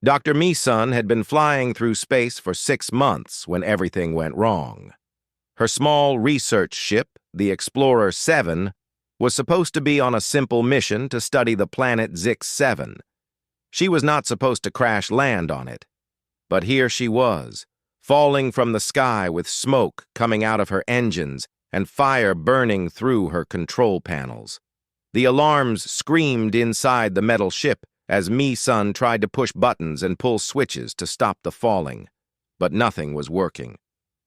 Dr. Mi-sun had been flying through space for 6 months when everything went wrong. Her small research ship, the Explorer 7, was supposed to be on a simple mission to study the planet Zix-7. She was not supposed to crash land on it. But here she was, falling from the sky with smoke coming out of her engines and fire burning through her control panels. The alarms screamed inside the metal ship as Mi-sun tried to push buttons and pull switches to stop the falling. But nothing was working.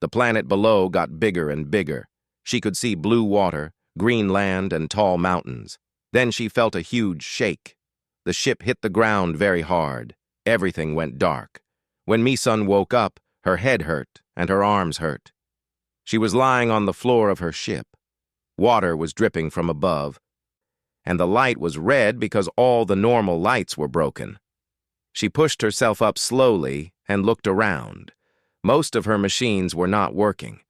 The planet below got bigger and bigger. She could see blue water, green land, and tall mountains. Then she felt a huge shake. The ship hit the ground very hard. Everything went dark. When Mi-sun woke up, her head hurt and her arms hurt. She was lying on the floor of her ship. Water was dripping from above, and the light was red because all the normal lights were broken. She pushed herself up slowly and looked around. Most of her machines were not working,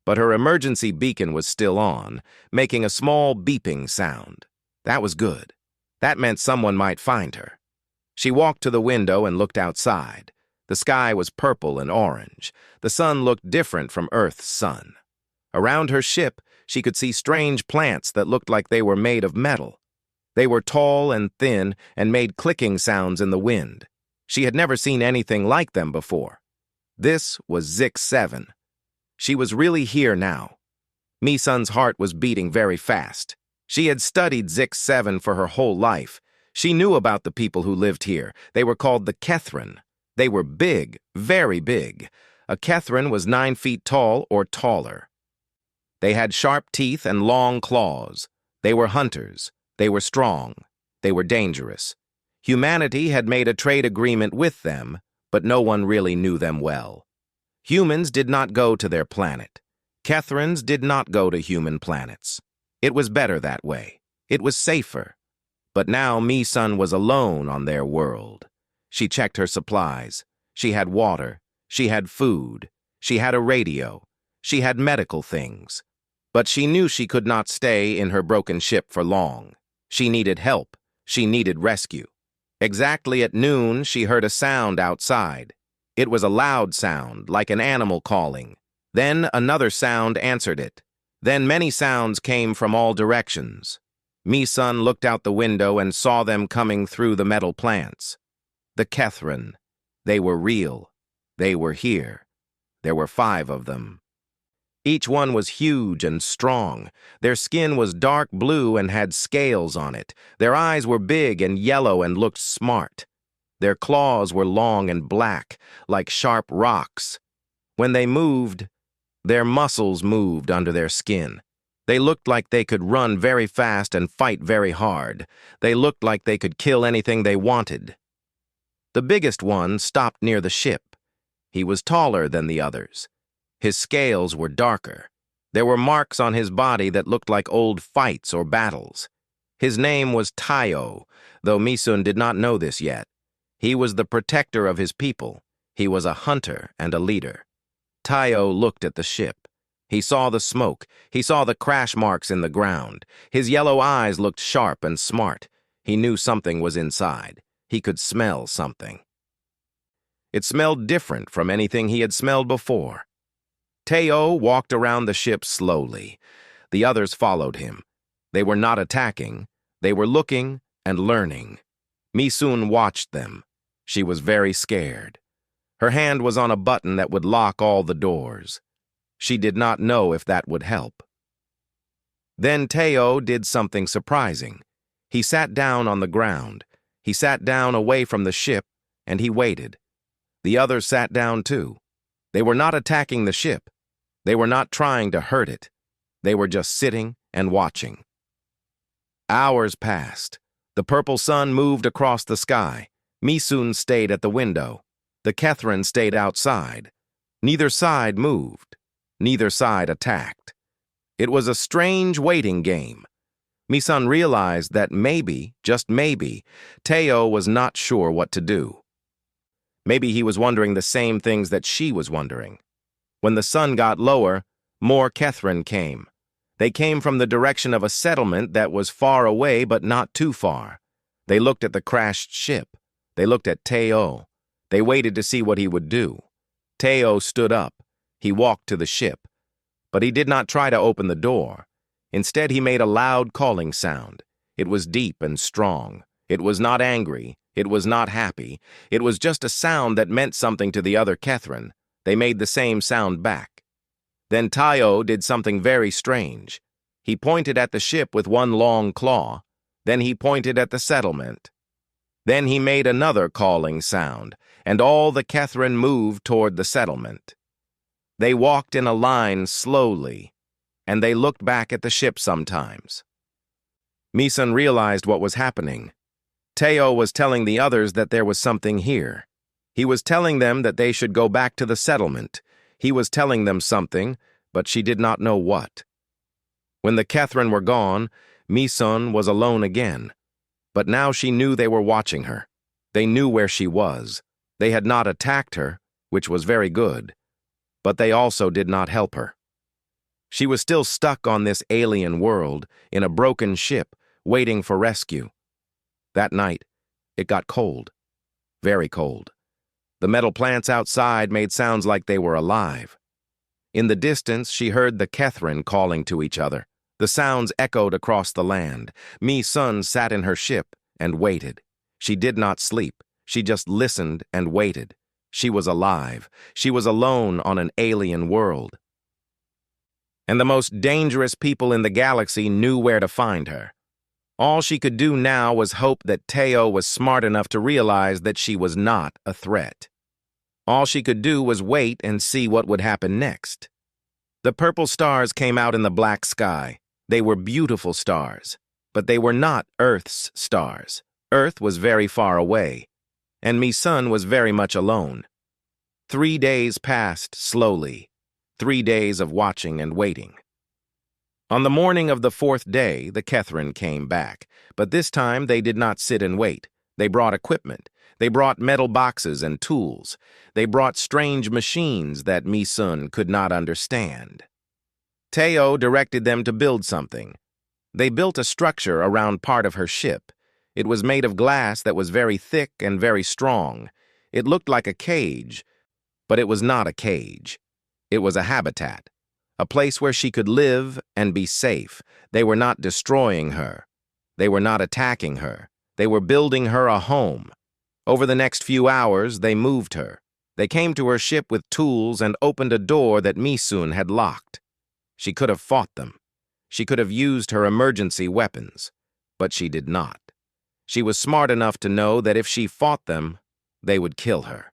but her emergency beacon was still on, making a small beeping sound. That was good. That meant someone might find her. She walked to the window and looked outside. The sky was purple and orange. The sun looked different from Earth's sun. Around her ship, she could see strange plants that looked like they were made of metal. They were tall and thin and made clicking sounds in the wind. She had never seen anything like them before. This was Zix-7. She was really here now. Mi-sun's heart was beating very fast. She had studied Zix-7 for her whole life. She knew about the people who lived here. They were called the Kethran. They were big, very big. A Kethran was 9 feet tall or taller. They had sharp teeth and long claws. They were hunters. They were strong. They were dangerous. Humanity had made a trade agreement with them, but no one really knew them well. Humans did not go to their planet. Kethrans did not go to human planets. It was better that way. It was safer. But now Mi-sun was alone on their world. She checked her supplies. She had water. She had food. She had a radio. She had medical things. But she knew she could not stay in her broken ship for long. She needed help. She needed rescue. Exactly at noon, she heard a sound outside. It was a loud sound, like an animal calling. Then another sound answered it. Then many sounds came from all directions. Mi-sun looked out the window and saw them coming through the metal plants. The Kethran. They were real. They were here. There were 5 of them. Each one was huge and strong. Their skin was dark blue and had scales on it. Their eyes were big and yellow and looked smart. Their claws were long and black, like sharp rocks. When they moved, their muscles moved under their skin. They looked like they could run very fast and fight very hard. They looked like they could kill anything they wanted. The biggest one stopped near the ship. He was taller than the others. His scales were darker. There were marks on his body that looked like old fights or battles. His name was Tayo, though Mi-sun did not know this yet. He was the protector of his people. He was a hunter and a leader. Tayo looked at the ship. He saw the smoke. He saw the crash marks in the ground. His yellow eyes looked sharp and smart. He knew something was inside. He could smell something. It smelled different from anything he had smelled before. Tayo walked around the ship slowly. The others followed him. They were not attacking. They were looking and learning. Mi-sun watched them. She was very scared. Her hand was on a button that would lock all the doors. She did not know if that would help. Then Tayo did something surprising. He sat down on the ground. He sat down away from the ship, and he waited. The others sat down too. They were not attacking the ship. They were not trying to hurt it. They were just sitting and watching. Hours passed. The purple sun moved across the sky. Mi-sun stayed at the window. The Kethran stayed outside. Neither side moved. Neither side attacked. It was a strange waiting game. Mi-sun realized that maybe, just maybe, Tayo was not sure what to do. Maybe he was wondering the same things that she was wondering. When the sun got lower, more Kethran came. They came from the direction of a settlement that was far away but not too far. They looked at the crashed ship. They looked at Tayo. They waited to see what he would do. Teo stood up. He walked to the ship. But he did not try to open the door. Instead, he made a loud calling sound. It was deep and strong. It was not angry. It was not happy. It was just a sound that meant something to the other Kethrin. They made the same sound back. Then Tayo did something very strange. He pointed at the ship with one long claw. Then he pointed at the settlement. Then he made another calling sound, and all the Kethrin moved toward the settlement. They walked in a line slowly, and they looked back at the ship sometimes. Misun realized what was happening. Teo was telling the others that there was something here. He was telling them that they should go back to the settlement. He was telling them something, but she did not know what. When the Kethrin were gone, Misun was alone again. But now she knew they were watching her. They knew where she was. They had not attacked her, which was very good. But they also did not help her. She was still stuck on this alien world, in a broken ship, waiting for rescue. That night, it got cold. Very cold. The metal plants outside made sounds like they were alive. In the distance, she heard the Kethrin calling to each other. The sounds echoed across the land. Misun sat in her ship and waited. She did not sleep. She just listened and waited. She was alive. She was alone on an alien world. And the most dangerous people in the galaxy knew where to find her. All she could do now was hope that Teo was smart enough to realize that she was not a threat. All she could do was wait and see what would happen next. The purple stars came out in the black sky. They were beautiful stars, but they were not Earth's stars. Earth was very far away, and Misun was very much alone. 3 days passed slowly, 3 days of watching and waiting. On the morning of the 4th day, the Kethrin came back, but this time they did not sit and wait. They brought equipment. They brought metal boxes and tools. They brought strange machines that Misun could not understand. Teo directed them to build something. They built a structure around part of her ship. It was made of glass that was very thick and very strong. It looked like a cage, but it was not a cage. It was a habitat, a place where she could live and be safe. They were not destroying her. They were not attacking her. They were building her a home. Over the next few hours, they moved her. They came to her ship with tools and opened a door that Misun had locked. She could have fought them. She could have used her emergency weapons, but she did not. She was smart enough to know that if she fought them, they would kill her.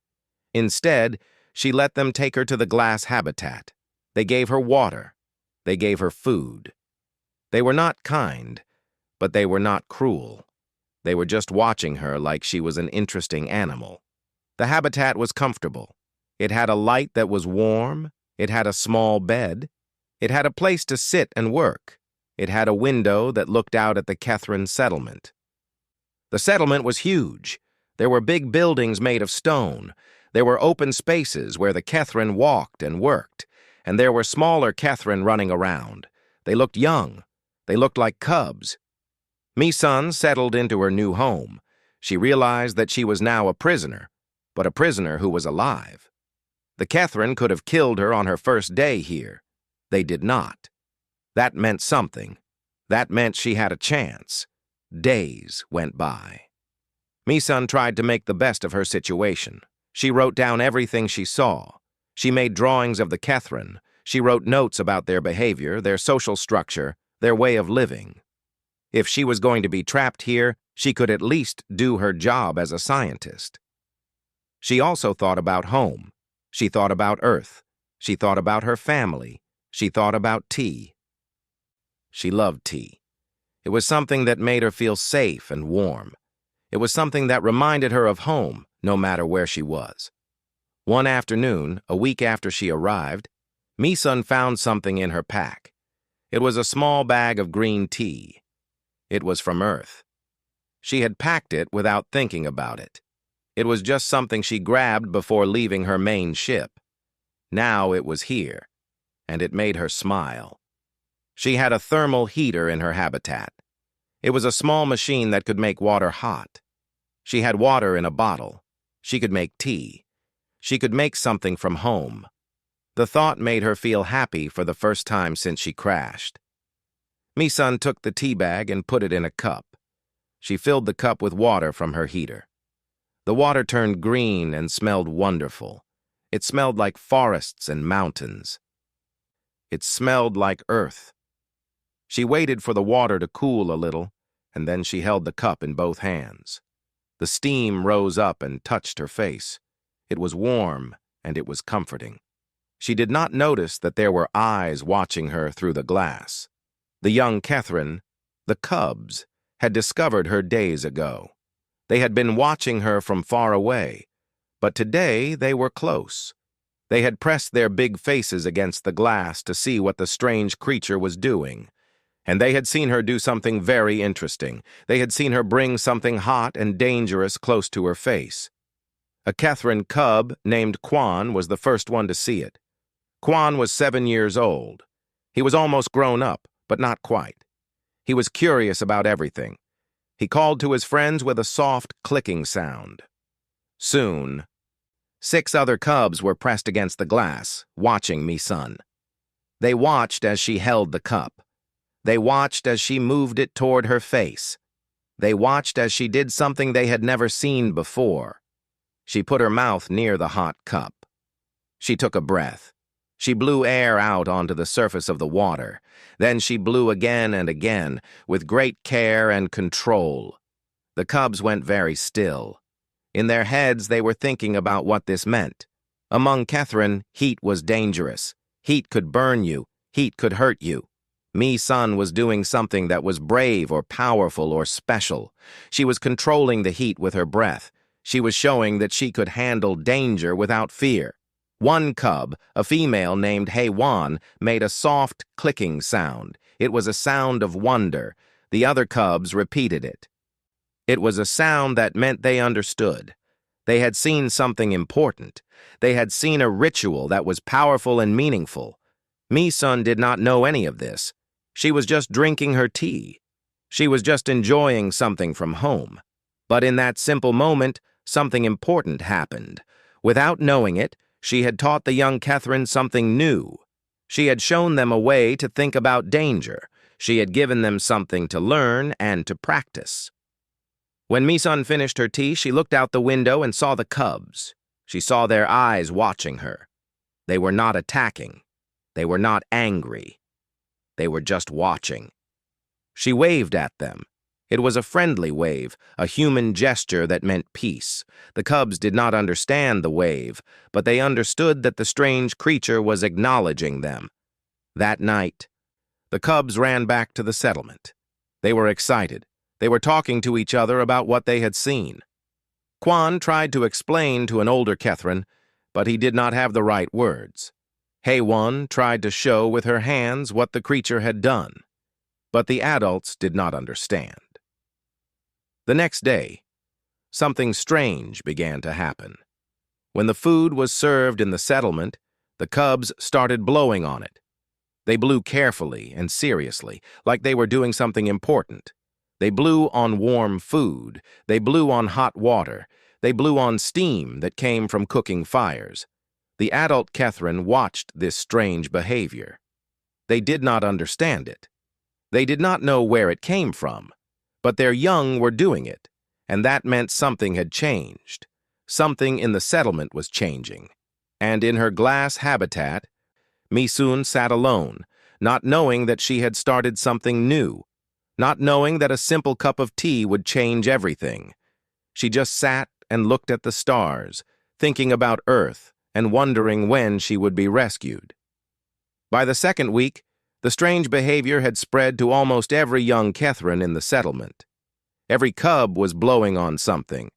Instead, she let them take her to the glass habitat. They gave her water. They gave her food. They were not kind, but they were not cruel. They were just watching her like she was an interesting animal. The habitat was comfortable. It had a light that was warm. It had a small bed. It had a place to sit and work. It had a window that looked out at the Kethrin settlement. The settlement was huge. There were big buildings made of stone. There were open spaces where the Kethrin walked and worked, and there were smaller Kethrin running around. They looked young. They looked like cubs. Misun settled into her new home. She realized that she was now a prisoner, but a prisoner who was alive. The Kethrin could have killed her on her first day here. They did not. That meant something. That meant she had a chance. Days went by. Misun tried to make the best of her situation. She wrote down everything she saw. She made drawings of the Kethrin. She wrote notes about their behavior, their social structure, their way of living. If she was going to be trapped here, she could at least do her job as a scientist. She also thought about home. She thought about Earth. She thought about her family. She thought about tea. She loved tea. It was something that made her feel safe and warm. It was something that reminded her of home, no matter where she was. One afternoon, a week after she arrived, Misun found something in her pack. It was a small bag of green tea. It was from Earth. She had packed it without thinking about it. It was just something she grabbed before leaving her main ship. Now it was here, and it made her smile. She had a thermal heater in her habitat. It was a small machine that could make water hot. She had water in a bottle. She could make tea. She could make something from home. The thought made her feel happy for the first time since she crashed. Mi-sun took the tea bag and put it in a cup. She filled the cup with water from her heater. The water turned green and smelled wonderful. It smelled like forests and mountains. It smelled like earth. She waited for the water to cool a little, and then she held the cup in both hands. The steam rose up and touched her face. It was warm, and it was comforting. She did not notice that there were eyes watching her through the glass. The young Catherine, the cubs, had discovered her days ago. They had been watching her from far away, but today they were close. They had pressed their big faces against the glass to see what the strange creature was doing. And they had seen her do something very interesting. They had seen her bring something hot and dangerous close to her face. A Catherine cub named Quan was the first one to see it. Quan was 7 years old. He was almost grown up, but not quite. He was curious about everything. He called to his friends with a soft clicking sound. Soon, 6 other cubs were pressed against the glass, watching Mi-sun. They watched as she held the cup. They watched as she moved it toward her face. They watched as she did something they had never seen before. She put her mouth near the hot cup. She took a breath. She blew air out onto the surface of the water. Then she blew again and again, with great care and control. The cubs went very still. In their heads, they were thinking about what this meant. Among Catherine, heat was dangerous. Heat could burn you. Heat could hurt you. Mi-sun was doing something that was brave or powerful or special. She was controlling the heat with her breath. She was showing that she could handle danger without fear. One cub, a female named HFY, made a soft, clicking sound. It was a sound of wonder. The other cubs repeated it. It was a sound that meant they understood. They had seen something important. They had seen a ritual that was powerful and meaningful. Mi-sun did not know any of this. She was just drinking her tea. She was just enjoying something from home. But in that simple moment, something important happened. Without knowing it, she had taught the young Catherine something new. She had shown them a way to think about danger. She had given them something to learn and to practice. When Mi-sun finished her tea, she looked out the window and saw the cubs. She saw their eyes watching her. They were not attacking. They were not angry. They were just watching. She waved at them. It was a friendly wave, a human gesture that meant peace. The cubs did not understand the wave, but they understood that the strange creature was acknowledging them. That night, the cubs ran back to the settlement. They were excited. They were talking to each other about what they had seen. Quan tried to explain to an older Catherine, but he did not have the right words. HFY tried to show with her hands what the creature had done, but the adults did not understand. The next day, something strange began to happen. When the food was served in the settlement, the cubs started blowing on it. They blew carefully and seriously, like they were doing something important. They blew on warm food. They blew on hot water. They blew on steam that came from cooking fires. The adult Catherine watched this strange behavior. They did not understand it. They did not know where it came from. But their young were doing it, and that meant something had changed. Something in the settlement was changing. And in her glass habitat, Mi-sun sat alone, not knowing that she had started something new, not knowing that a simple cup of tea would change everything. She just sat and looked at the stars, thinking about Earth and wondering when she would be rescued. By the second week, the strange behavior had spread to almost every young Catherine in the settlement. Every cub was blowing on something.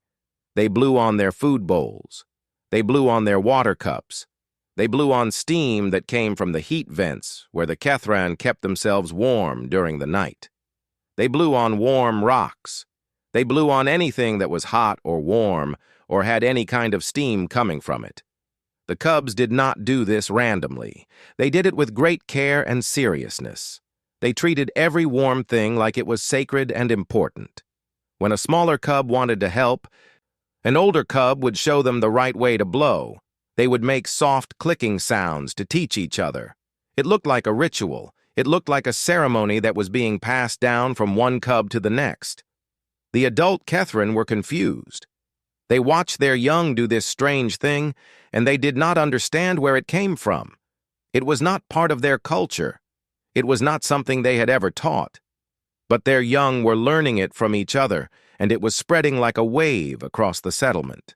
They blew on their food bowls. They blew on their water cups. They blew on steam that came from the heat vents where the Catherine kept themselves warm during the night. They blew on warm rocks. They blew on anything that was hot or warm or had any kind of steam coming from it. The cubs did not do this randomly. They did it with great care and seriousness. They treated every warm thing like it was sacred and important. When a smaller cub wanted to help, An older cub would show them the right way to blow. They would make soft clicking sounds to teach each other. It looked like a ritual. It looked like a ceremony that was being passed down from one cub to the next. The adult Catherine were confused. They watched their young do this strange thing, and they did not understand where it came from. It was not part of their culture. It was not something they had ever taught. But their young were learning it from each other, and it was spreading like a wave across the settlement.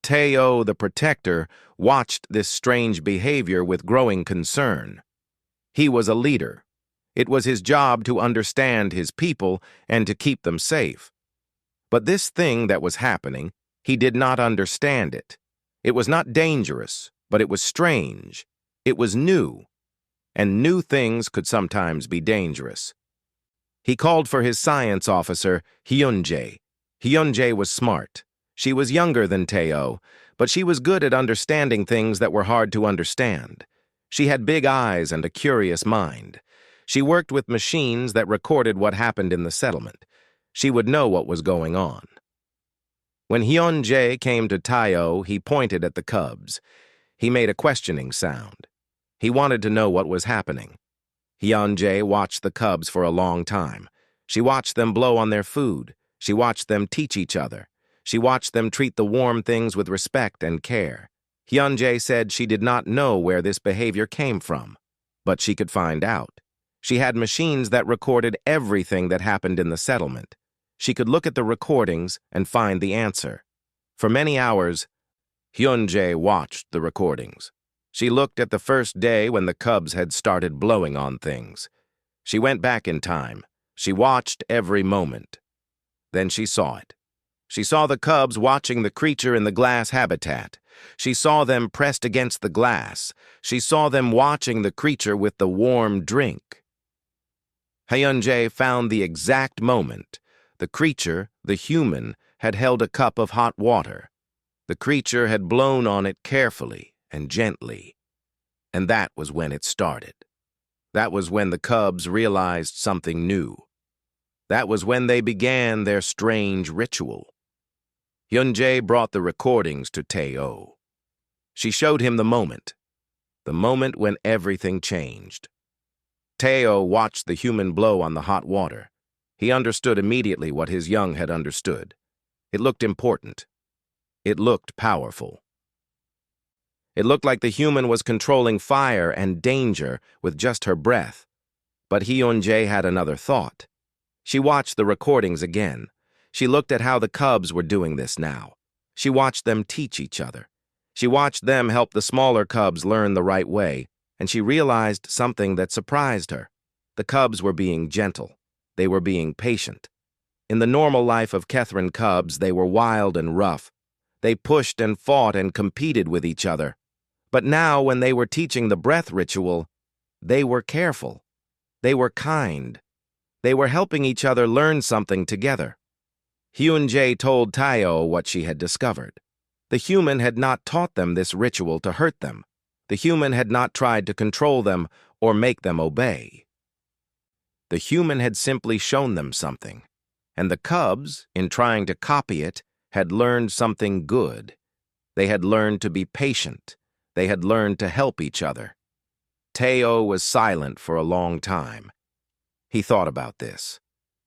Teo, the protector, watched this strange behavior with growing concern. He was a leader. It was his job to understand his people and to keep them safe. But this thing that was happening, he did not understand it. It was not dangerous, but it was strange. It was new, and new things could sometimes be dangerous. He called for his science officer, Hyunjae. Hyunjae was smart. She was younger than Teo, but she was good at understanding things that were hard to understand. She had big eyes and a curious mind. She worked with machines that recorded what happened in the settlement. She would know what was going on. When Hyunjae came to Teo, he pointed at the cubs. He made a questioning sound. He wanted to know what was happening. Hyunjae watched the cubs for a long time. She watched them blow on their food. She watched them teach each other. She watched them treat the warm things with respect and care. Hyunjae said she did not know where this behavior came from, but she could find out. She had machines that recorded everything that happened in the settlement. She could look at the recordings and find the answer. For many hours, Hyunjae watched the recordings. She looked at the first day when the cubs had started blowing on things. She went back in time. She watched every moment. Then she saw it. She saw the cubs watching the creature in the glass habitat. She saw them pressed against the glass. She saw them watching the creature with the warm drink. Hyunjae found the exact moment. The creature, the human, had held a cup of hot water. The creature had blown on it carefully and gently. And that was when it started. That was when the cubs realized something new. That was when they began their strange ritual. Hyunjae brought the recordings to Teo. She showed him the moment when everything changed. Teo watched the human blow on the hot water. He understood immediately what his young had understood. It looked important. It looked powerful. It looked like the human was controlling fire and danger with just her breath. But Hyunjae had another thought. She watched the recordings again. She looked at how the cubs were doing this now. She watched them teach each other. She watched them help the smaller cubs learn the right way, and she realized something that surprised her. The cubs were being gentle. They were being patient. In the normal life of Catherine cubs, they were wild and rough. They pushed and fought and competed with each other. But now, when they were teaching the breath ritual, they were careful. They were kind. They were helping each other learn something together. Hyunjae told Teo what she had discovered. The human had not taught them this ritual to hurt them. The human had not tried to control them or make them obey. The human had simply shown them something, and the cubs, in trying to copy it, had learned something good. They had learned to be patient. They had learned to help each other. Teo was silent for a long time. He thought about this.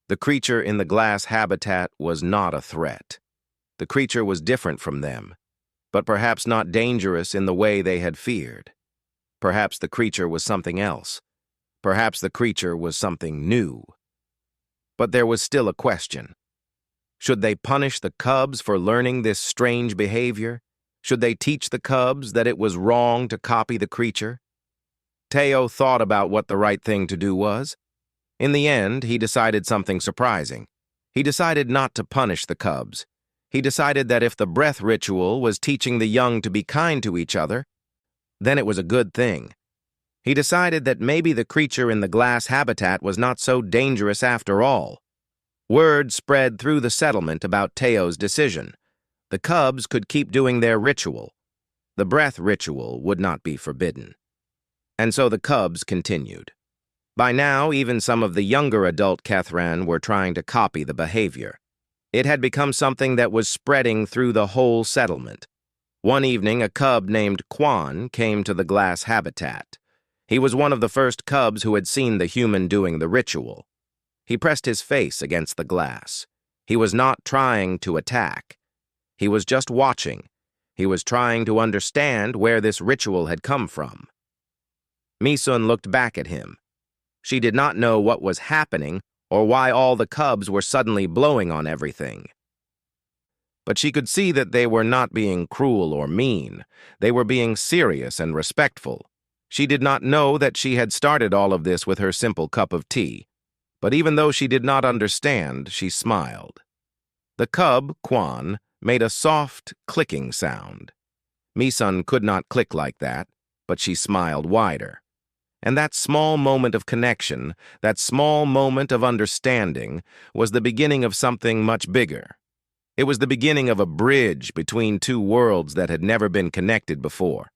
The creature in the glass habitat was not a threat. The creature was different from them, but perhaps not dangerous in the way they had feared. Perhaps the creature was something else. Perhaps the creature was something new. But there was still a question. Should they punish the cubs for learning this strange behavior? Should they teach the cubs that it was wrong to copy the creature? Teo thought about what the right thing to do was. In the end, he decided something surprising. He decided not to punish the cubs. He decided that if the breath ritual was teaching the young to be kind to each other, then it was a good thing. He decided that maybe the creature in the glass habitat was not so dangerous after all. Word spread through the settlement about Teo's decision. The cubs could keep doing their ritual. The breath ritual would not be forbidden. And so the cubs continued. By now, even some of the younger adult Catherine were trying to copy the behavior. It had become something that was spreading through the whole settlement. One evening, a cub named Quan came to the glass habitat. He was one of the first cubs who had seen the human doing the ritual. He pressed his face against the glass. He was not trying to attack. He was just watching. He was trying to understand where this ritual had come from. Misun looked back at him. She did not know what was happening or why all the cubs were suddenly blowing on everything. But she could see that they were not being cruel or mean. They were being serious and respectful. She did not know that she had started all of this with her simple cup of tea. But even though she did not understand, she smiled. The cub, Quan, made a soft, clicking sound. Misun could not click like that, but she smiled wider. And that small moment of connection, that small moment of understanding, was the beginning of something much bigger. It was the beginning of a bridge between two worlds that had never been connected before.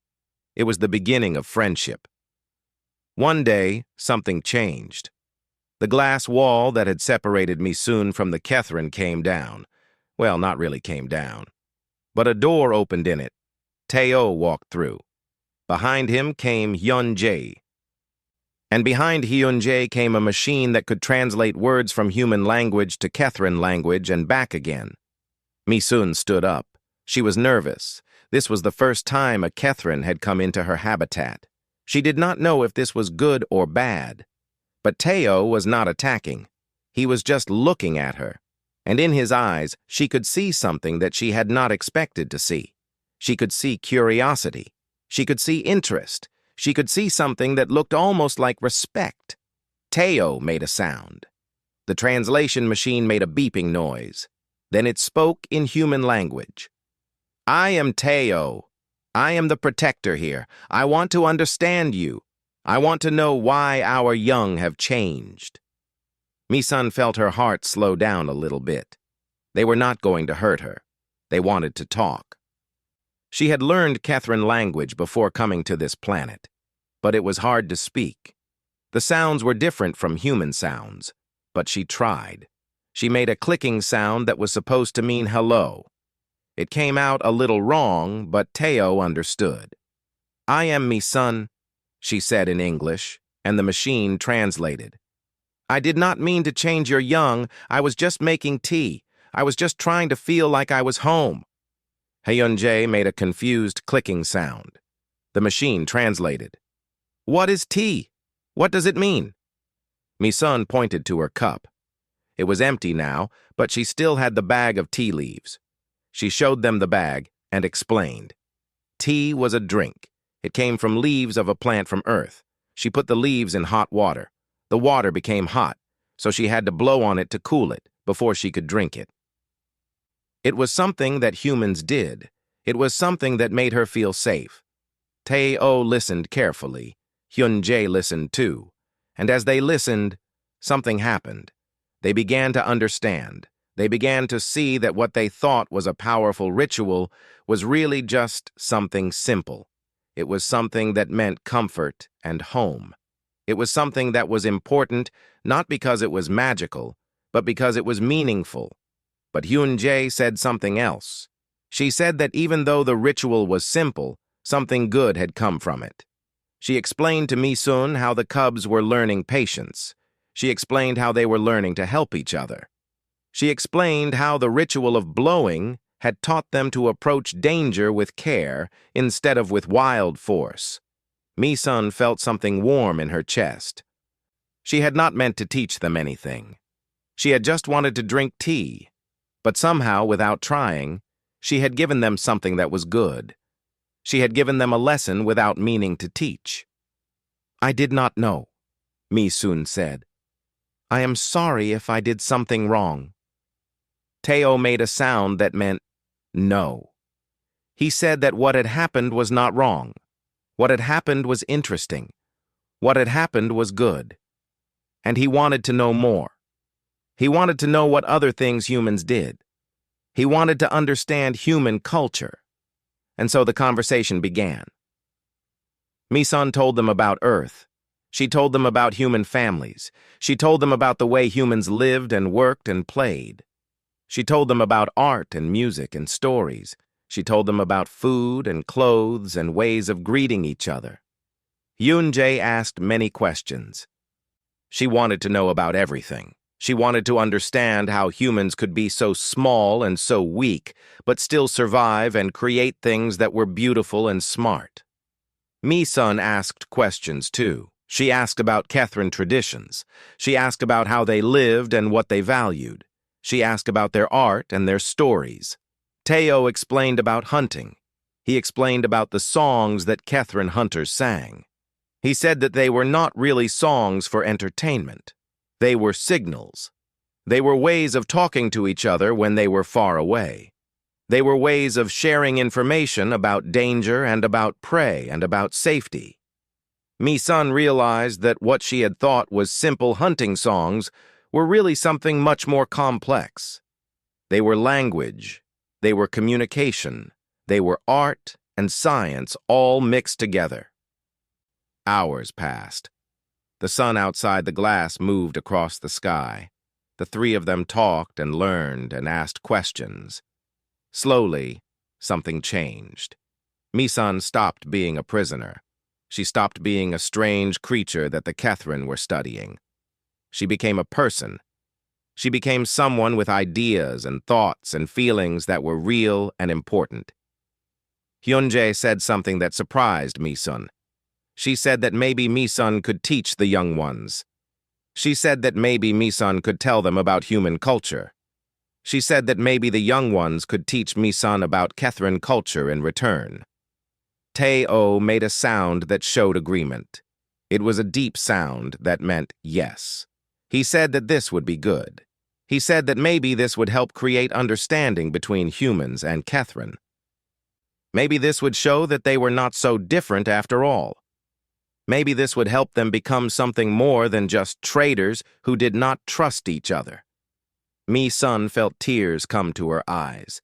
It was the beginning of friendship. One day, something changed. The glass wall that had separated Misun from the Kethrin came down. Well, not really came down. But a door opened in it. Teo walked through. Behind him came Hyun-jae. And behind Hyun-jae came a machine that could translate words from human language to Kethrin language and back again. Misun stood up. She was nervous. This was the first time a Kethrin had come into her habitat. She did not know if this was good or bad. But Teo was not attacking. He was just looking at her. And in his eyes, she could see something that she had not expected to see. She could see curiosity. She could see interest. She could see something that looked almost like respect. Teo made a sound. The translation machine made a beeping noise. Then it spoke in human language. I am Teo. I am the protector here. I want to understand you. I want to know why our young have changed. Misun felt her heart slow down a little bit. They were not going to hurt her. They wanted to talk. She had learned Kethrin language before coming to this planet, but it was hard to speak. The sounds were different from human sounds, but she tried. She made a clicking sound that was supposed to mean hello. It came out a little wrong, but Teo understood. I am Misun, she said in English, and the machine translated. I did not mean to change your young. I was just making tea. I was just trying to feel like I was home. Hyun-jae made a confused clicking sound. The machine translated. What is tea? What does it mean? Misun pointed to her cup. It was empty now, but she still had the bag of tea leaves. She showed them the bag and explained. Tea was a drink. It came from leaves of a plant from Earth. She put the leaves in hot water. The water became hot, so she had to blow on it to cool it before she could drink it. It was something that humans did. It was something that made her feel safe. Teo listened carefully. Hyun-jae listened too. And as they listened, something happened. They began to understand. They began to see that what they thought was a powerful ritual was really just something simple. It was something that meant comfort and home. It was something that was important, not because it was magical, but because it was meaningful. But Hyun-jae said something else. She said that even though the ritual was simple, something good had come from it. She explained to Misun how the cubs were learning patience. She explained how they were learning to help each other. She explained how the ritual of blowing had taught them to approach danger with care instead of with wild force. Misun felt something warm in her chest. She had not meant to teach them anything. She had just wanted to drink tea. But somehow, without trying, she had given them something that was good. She had given them a lesson without meaning to teach. I did not know, Misun said. I am sorry if I did something wrong. Teo made a sound that meant no. He said that what had happened was not wrong. What had happened was interesting. What had happened was good. And he wanted to know more. He wanted to know what other things humans did. He wanted to understand human culture. And so the conversation began. Misun told them about Earth. She told them about human families. She told them about the way humans lived and worked and played. She told them about art and music and stories. She told them about food and clothes and ways of greeting each other. Hyunjae asked many questions. She wanted to know about everything. She wanted to understand how humans could be so small and so weak, but still survive and create things that were beautiful and smart. Mi-sun asked questions too. She asked about Kethran traditions. She asked about how they lived and what they valued. She asked about their art and their stories. Teo explained about hunting. He explained about the songs that Kethran hunters sang. He said that they were not really songs for entertainment. They were signals. They were ways of talking to each other when they were far away. They were ways of sharing information about danger and about prey and about safety. Mi-sun realized that what she had thought was simple hunting songs were really something much more complex. They were language, they were communication, they were art and science all mixed together. Hours passed. The sun outside the glass moved across the sky. The three of them talked and learned and asked questions. Slowly, something changed. Mi-sun stopped being a prisoner. She stopped being a strange creature that the Kethran were studying. She became a person. She became someone with ideas and thoughts and feelings that were real and important. Hyunjae said something that surprised Mi-sun. She said that maybe Mi-sun could teach the young ones. She said that maybe Mi-sun could tell them about human culture. She said that maybe the young ones could teach Mi-sun about Kethran culture in return. Tae-oh made a sound that showed agreement. It was a deep sound that meant yes. He said that this would be good. He said that maybe this would help create understanding between humans and Kethran. Maybe this would show that they were not so different after all. Maybe this would help them become something more than just traders who did not trust each other. Mi-sun felt tears come to her eyes.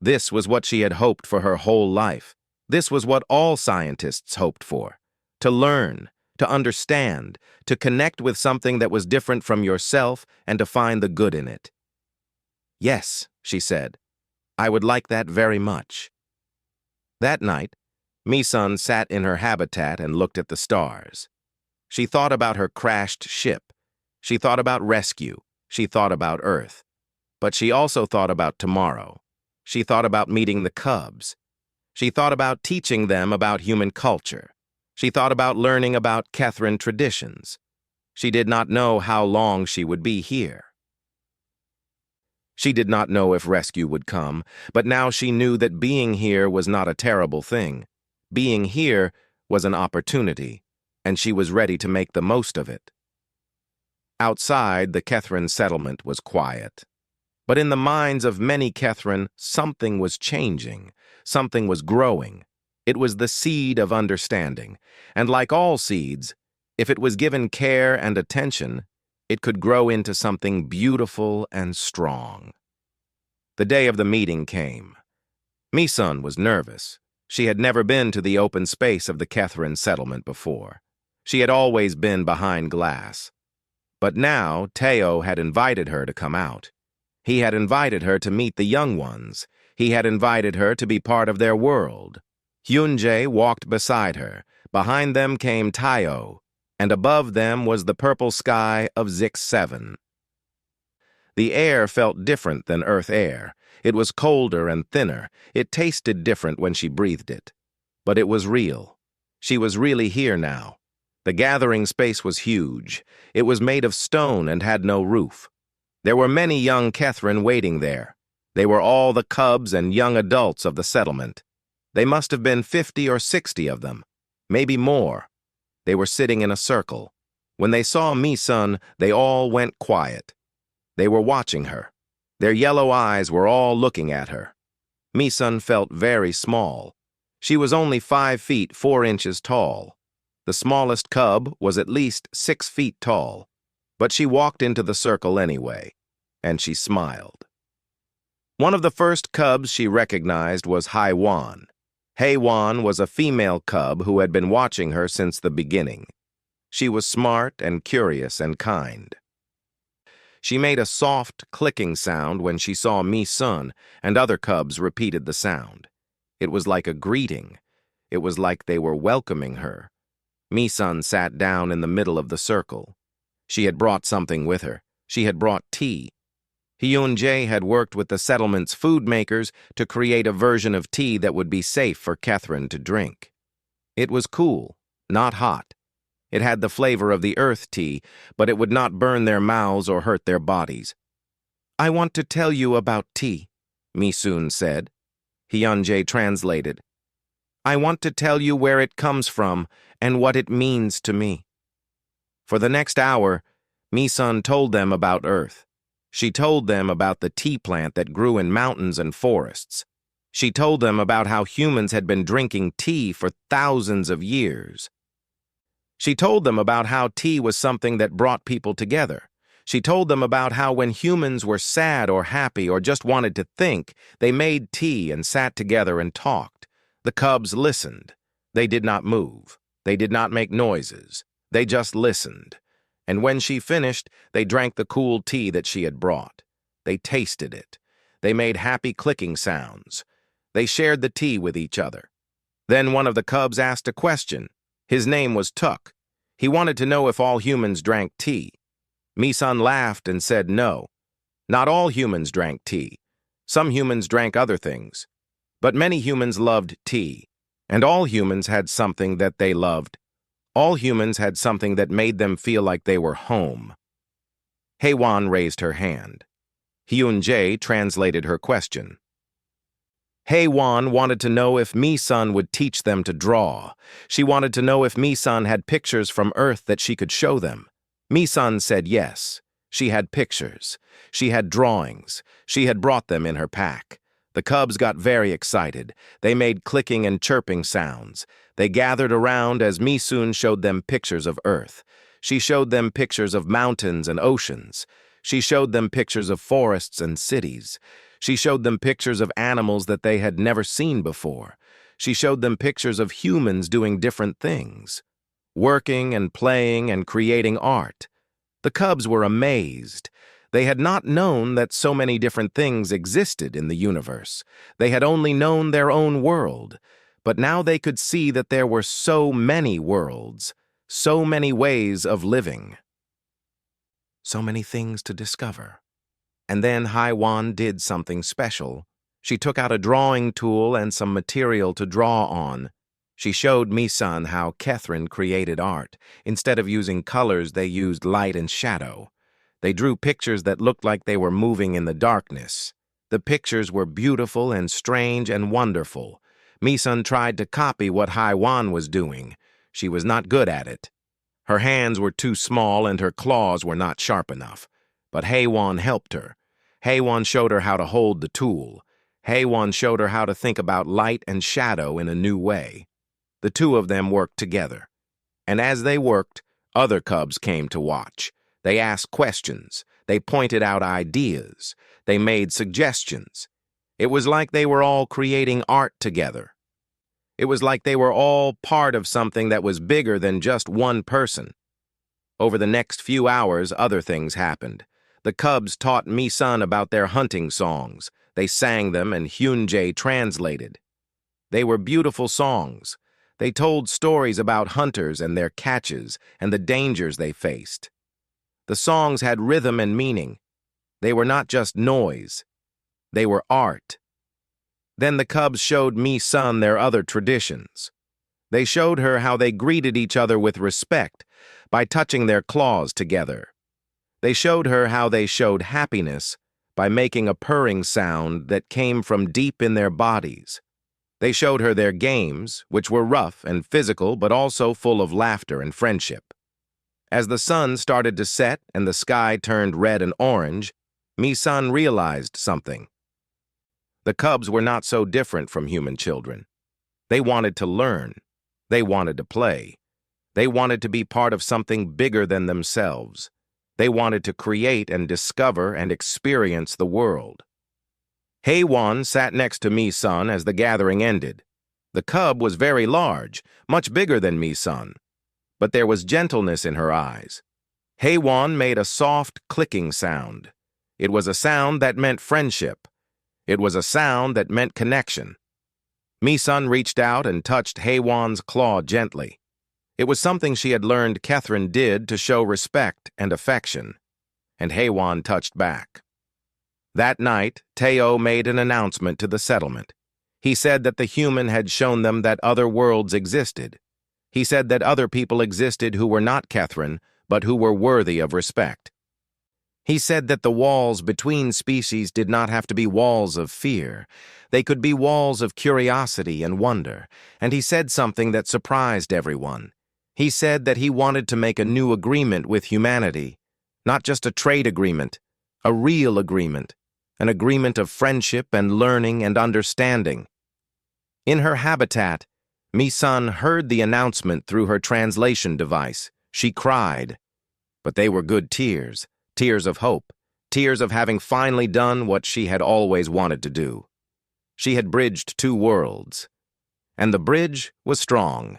This was what she had hoped for her whole life. This was what all scientists hoped for. To learn, to understand, to connect with something that was different from yourself and to find the good in it. Yes, she said. I would like that very much. That night, Mi-sun sat in her habitat and looked at the stars. She thought about her crashed ship. She thought about rescue. She thought about Earth. But she also thought about tomorrow. She thought about meeting the cubs. She thought about teaching them about human culture. She thought about learning about Kethran traditions. She did not know how long she would be here. She did not know if rescue would come, but now she knew that being here was not a terrible thing. Being here was an opportunity, and she was ready to make the most of it. Outside, the Kethran settlement was quiet. But in the minds of many Kethran, something was changing, something was growing. It was the seed of understanding, and like all seeds, if it was given care and attention, it could grow into something beautiful and strong. The day of the meeting came. Mi-sun was nervous. She had never been to the open space of the Kethran settlement before. She had always been behind glass. But now, Teo had invited her to come out. He had invited her to meet the young ones. He had invited her to be part of their world. Hyunjae walked beside her. Behind them came Tae-oh, and above them was the purple sky of Zik 7. The air felt different than Earth air. It was colder and thinner. It tasted different when she breathed it. But it was real. She was really here now. The gathering space was huge. It was made of stone and had no roof. There were many young Kethran waiting there. They were all the cubs and young adults of the settlement. They must have been 50 or 60 of them, maybe more. They were sitting in a circle. When they saw Mi-sun, they all went quiet. They were watching her. Their yellow eyes were all looking at her. Mi-sun felt very small. She was only 5 feet 4 inches tall. The smallest cub was at least 6 feet tall. But she walked into the circle anyway, and she smiled. One of the first cubs she recognized was Hye-won. Hye-won was a female cub who had been watching her since the beginning. She was smart and curious and kind. She made a soft, clicking sound when she saw Mi-sun, and other cubs repeated the sound. It was like a greeting. It was like they were welcoming her. Mi-sun sat down in the middle of the circle. She had brought something with her. She had brought tea. Hyun-jae had worked with the settlement's food makers to create a version of tea that would be safe for Catherine to drink. It was cool, not hot. It had the flavor of the earth tea, but it would not burn their mouths or hurt their bodies. "I want to tell you about tea," Mi-sun said. Hyun-jae translated. "I want to tell you where it comes from and what it means to me." For the next hour, Mi-sun told them about Earth. She told them about the tea plant that grew in mountains and forests. She told them about how humans had been drinking tea for thousands of years. She told them about how tea was something that brought people together. She told them about how when humans were sad or happy or just wanted to think, they made tea and sat together and talked. The cubs listened. They did not move. They did not make noises. They just listened. And when she finished, they drank the cool tea that she had brought. They tasted it. They made happy clicking sounds. They shared the tea with each other. Then one of the cubs asked a question. His name was Tuk. He wanted to know if all humans drank tea. Mi-sun laughed and said no. Not all humans drank tea. Some humans drank other things. But many humans loved tea. And all humans had something that they loved. All humans had something that made them feel like they were home. Haewon raised her hand. Hyun-jae translated her question. Haewon wanted to know if Mi-sun would teach them to draw. She wanted to know if Mi-sun had pictures from Earth that she could show them. Mi-sun said yes. She had pictures. She had drawings. She had brought them in her pack. The cubs got very excited. They made clicking and chirping sounds. They gathered around as Mi-sun showed them pictures of Earth. She showed them pictures of mountains and oceans. She showed them pictures of forests and cities. She showed them pictures of animals that they had never seen before. She showed them pictures of humans doing different things, working and playing and creating art. The cubs were amazed. They had not known that so many different things existed in the universe. They had only known their own world. But now they could see that there were so many worlds, so many ways of living. So many things to discover. And then Haewon did something special. She took out a drawing tool and some material to draw on. She showed Mi-sun how Catherine created art. Instead of using colors, they used light and shadow. They drew pictures that looked like they were moving in the darkness. The pictures were beautiful and strange and wonderful. Mi-sun tried to copy what Haewon was doing. She was not good at it. Her hands were too small and her claws were not sharp enough. But Haewon helped her. Haewon showed her how to hold the tool. Haewon showed her how to think about light and shadow in a new way. The two of them worked together. And as they worked, other cubs came to watch. They asked questions. They pointed out ideas. They made suggestions. It was like they were all creating art together. It was like they were all part of something that was bigger than just one person. Over the next few hours, other things happened. The cubs taught Mi-sun about their hunting songs. They sang them and Hyun-jae translated. They were beautiful songs. They told stories about hunters and their catches and the dangers they faced. The songs had rhythm and meaning. They were not just noise. They were art. Then the cubs showed Mi-sun their other traditions. They showed her how they greeted each other with respect by touching their claws together. They showed her how they showed happiness by making a purring sound that came from deep in their bodies. They showed her their games, which were rough and physical but also full of laughter and friendship. As the sun started to set and the sky turned red and orange, Mi-sun realized something. The cubs were not so different from human children. They wanted to learn. They wanted to play. They wanted to be part of something bigger than themselves. They wanted to create and discover and experience the world. Haewon sat next to Mi-sun as the gathering ended. The cub was very large, much bigger than Mi-sun, but there was gentleness in her eyes. Heywan made a soft, clicking sound. It was a sound that meant friendship. It was a sound that meant connection. Mi-sun reached out and touched Heywan's claw gently. It was something she had learned Catherine did to show respect and affection, and Heywan touched back. That night, Teo made an announcement to the settlement. He said that the human had shown them that other worlds existed. He said that other people existed who were not Catherine, but who were worthy of respect. He said that the walls between species did not have to be walls of fear. They could be walls of curiosity and wonder, and he said something that surprised everyone. He said that he wanted to make a new agreement with humanity, not just a trade agreement, a real agreement, an agreement of friendship and learning and understanding. In her habitat, Mi-sun heard the announcement through her translation device. She cried. But they were good tears, tears of hope, tears of having finally done what she had always wanted to do. She had bridged two worlds, and the bridge was strong.